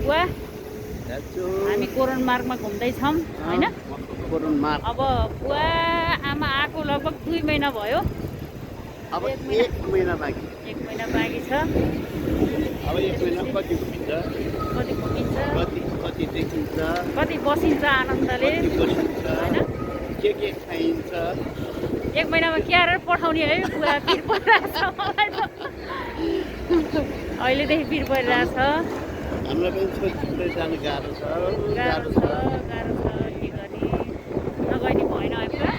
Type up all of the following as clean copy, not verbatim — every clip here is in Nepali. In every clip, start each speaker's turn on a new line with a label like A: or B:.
A: बुवा हामी कोरोन मार्गमा घुम्दैछौँ होइन। अब बुवा आमा आएको लगभग 2 महिना भयो।
B: अब 1 महिना बाँकी
A: 1 महिना बाँकी छ।
B: अब 1 महिना कति घुमिन्छ,
A: कति घुमिन्छ,
B: कति देखिन्छ,
A: कति बसिन्छ आनन्दले होइन,
B: के खाइन्छ।
A: 1 महिनामा क्यारेर पठाउने है बुवा पिर परिरहेछ मलाई त। अहिलेदेखि पिर परिरहेछ।
B: हामीलाई पनि छोड्दै जानु गाह्रो छ।
A: गाह्रो छ के गर्ने, नगइने भएन है बुवा।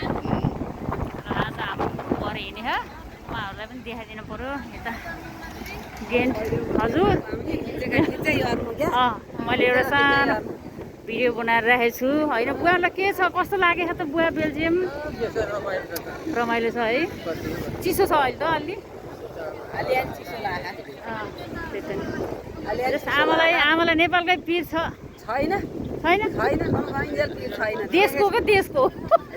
A: आज हाम्रो घर हिँड्ने हो, उहाँहरूलाई पनि देखाइदिनु पर्यो यता गेन्ट। हजुर मैले एउटा सानो भिडियो बनाएर राखेको छु होइन। बुवालाई के छ, कस्तो लागेको छ त बुवा बेल्जियम? रमाइलो छ है, चिसो छ अहिले त अलि आमालाई नेपालकै पिर छैन देशको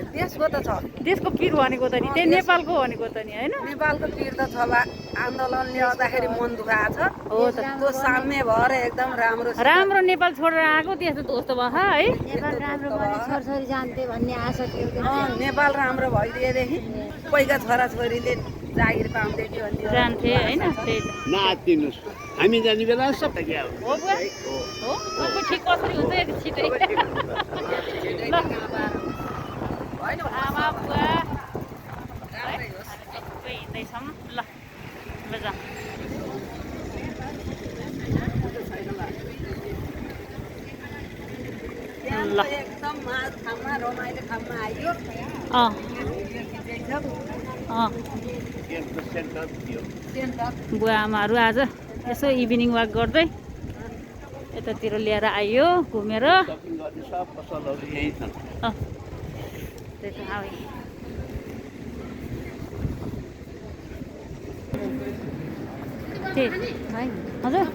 C: देशको त छ,
A: देशको पिर भनेको त नि त्यही नेपालको भनेको त नि होइन।
C: नेपालको पिर त छ। आन्दोलनले गर्दाखेरि मन दुखाएको छ।
A: हो त,
C: त्यो साम्य भएर एकदम राम्रो
A: राम्रो नेपाल छोडेर आएको त्यस्तो दोस्त भयो है।
D: नेपाल राम्रो भने छोरछोरी जान्थे भन्ने आशा थियो।
C: नेपाल राम्रो भइदिएदेखि पहिका छोराछोरीले जागिर पाउँदै थियो भन्ने
A: जान्थे होइन। त्यही त
B: नआत्तिनुहोस्, हामी जाने बेला सबै क्या
A: हो बुवा हो। अब ठिक कसरी हुन्छ यति छिटै? ल आमा बुवा हामी सबै हिँड्दैछौँ। ल ल जाउँ। ल
C: एकदम ठाउँमा रमाइलो ठाउँमा आइयो।
A: बुवा आमाहरू आज यसो इभिनिङ वाक गर्दै यतातिर लिएर आइयो घुमेर। त्यही त हजुर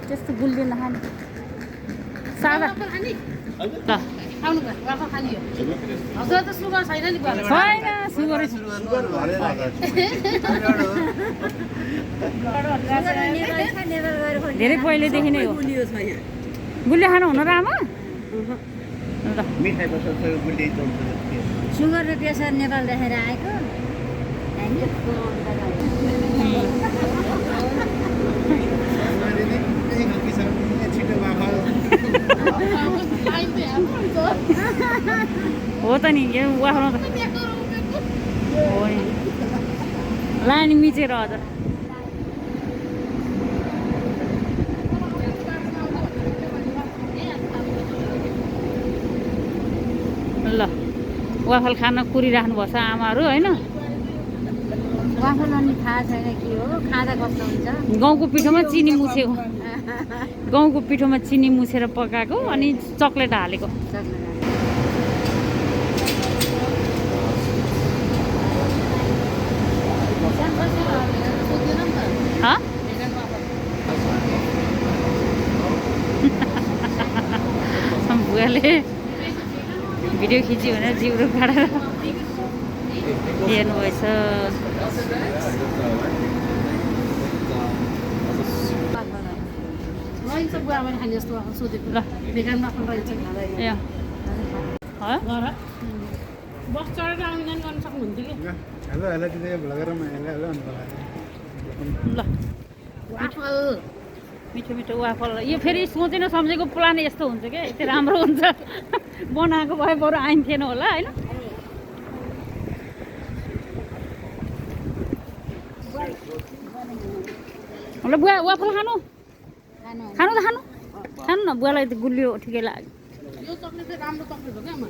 A: त्यस्तो गुल्ली नखाने सादा छैन सुगर धेरै पहिलेदेखि नै हो। गुलियो खानु हुन र आमा?
D: सुगर र प्रेसर नेपाल देखेर आएको
A: हो त नि वाख्नु त हो नि लानी मिचेर हजुर। ल वाफल खान कुरिराख्नु भएको छ आमाहरू होइन।
D: वाफल अनि थाहा छैन के हो, खाँदा कस्तो हुन्छ।
A: गाउँको पिठोमा चिनी मुछेको, गाउँको पिठोमा चिनी मुछेर पकाएको अनि चक्लेट हालेको। बुवाले भिडियो खिच्यो भने जिउरो काटेर हेर्नुभएछ।
E: बस चढेर आउने जाने गर्न सक्नुहुन्थ्यो कि?
A: ल मिठो मिठो वाफल। यो फेरि सोचेन सम्झेको प्लान यस्तो हुन्छ क्या, यति राम्रो हुन्छ। बनाएको भए बरु आइन्थेन होला होइन। ल बुवा वाफल खानु खानु त खानु खानु न। बुवालाई त गुलियो ठिकै लाग्यो।
E: यो चक्लेट चाहिँ राम्रो चक्लेट हो क्या आमा?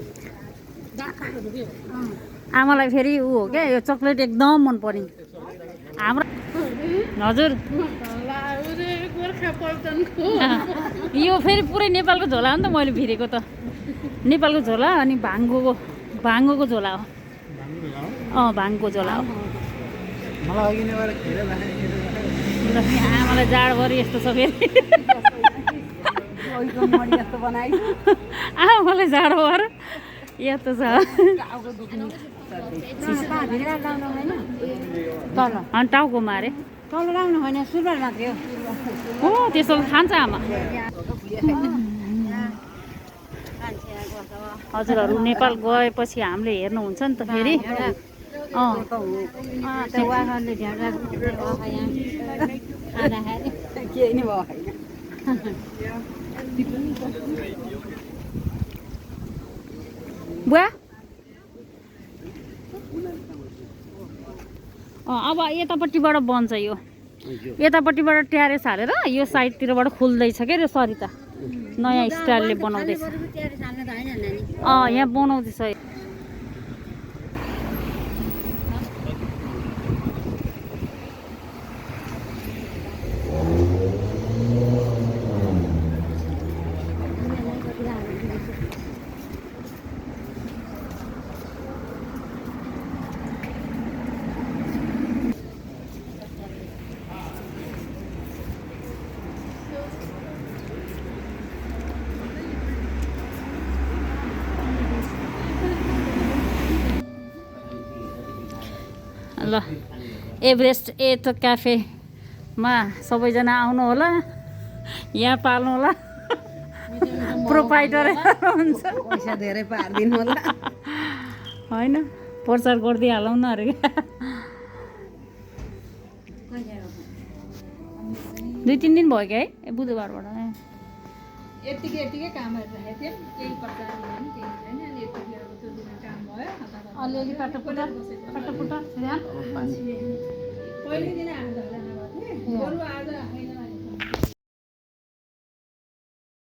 E: डार्क चक्लेट हो कि?
A: आमालाई फेरि ऊ हो क्या, यो चक्लेट एकदम मन पर्ने हाम्रो। हजुर यो फेरि पुरै नेपालको झोला हो नि त। मैले भिरेको त नेपालको झोला अनि भाङ्गोको झोला हो। भाङको झोला हो। आमालाई जाडभरि यस्तो छ फेरि। आमालाई जाडभर यस्तो छ। अनि टाउको मारे
D: तल राम्रो होइन सुरुवात मात्रै हो
A: हो त्यसो खान्छ आमा हजुरहरू नेपाल गएपछि हामीले हेर्नुहुन्छ नि त फेरि अँ
D: त्यो उहाँहरूले ध्यान राख्नु यहाँ खाँदाखेरि
C: केही नै भयो
A: बुवा अब यतापट्टिबाट बन्छ यो यतापट्टिबाट ट्यारेस हालेर यो साइडतिरबाट खुल्दैछ क्या यो सरिता नयाँ स्टाइलले बनाउँदैछ यहाँ बनाउँदैछ ल एभरेस्ट एट क्याफेमा सबैजना आउनु होला यहाँ पाल्नु होला प्रोपाइटर हुन्छ
C: पैसा धेरै पारिदिनु होला
A: होइन प्रचार गरिदिइहालौँ न अरे दुई तिन दिन भयो क्या है ए बुधबारबाट
E: यतिकै कामहरू राखेको थियौँ केही प्रचार होइन केही छैन अनि यतिखेर त्यो दिन काम भयो
A: अलिअलि पाटोपुटा
E: पहिलो दिन आज हल्ला नभएको थियो बरु आज